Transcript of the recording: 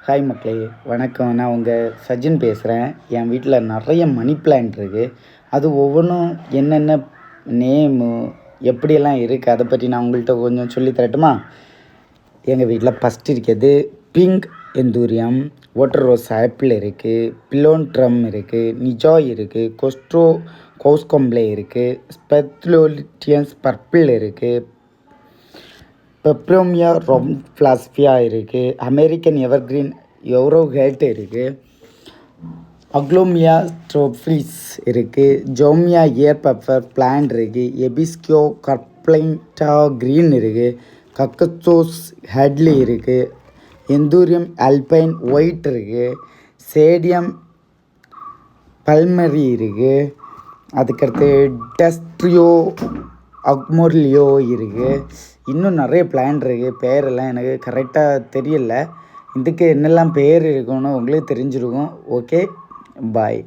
Hi மக்களே, வணக்கம். நான் உங்கள் சஜின் பேசுகிறேன். என் வீட்டில் நிறைய மணி பிளான்ட் இருக்குது. அது ஒவ்வொன்றும் என்னென்ன நேமு எப்படியெல்லாம் இருக்குது அதை பற்றி நான் உங்கள்கிட்ட கொஞ்சம் சொல்லி தரட்டுமா? எங்கள் வீட்டில் ஃபஸ்ட்டு இருக்கிறது பிங்க் எந்தூரியம், வாட்டர் ரோஸ் ஆப்பிள் இருக்குது, பிலோன்ட்ரம் இருக்குது, நிஜாய் இருக்குது, கோஸ்கொம்ப்ளே இருக்குது, ஸ்பெத்லோலிட்டியன்ஸ் பர்பிள் இருக்குது, பெப்ரோமியா ரொம்ஃப்ளாஸ்பியா இருக்குது, அமெரிக்கன் எவர்கிரீன் யூரோஹேட் இருக்குது, அக்லோமியா ஸ்ட்ரோஃபிஸ் இருக்குது, ஜோமியா இயர் பெப்பர் பிளான்ட் இருக்குது, எபிஸ்கியோ கர்ப்ளைண்டா க்ரீன் இருக்குது, கக்கசோஸ் ஹெட்லி இருக்குது, எந்தூரியம் அல்பைன் ஒயிட் இருக்குது, சேடியம் பல்மரி இருக்குது, அதுக்கடுத்து டஸ்ட்ரியோ அக்மோர்லியோ இருக்குது. இன்னும் நிறைய பிளான்ட் இருக்குது. பேரெல்லாம் எனக்கு கரெக்டாக தெரியல. இதுக்கு என்னெல்லாம் பேர் இருக்குன்னு உங்களுக்கு தெரிஞ்சிருக்கும். ஓகே, பாய்.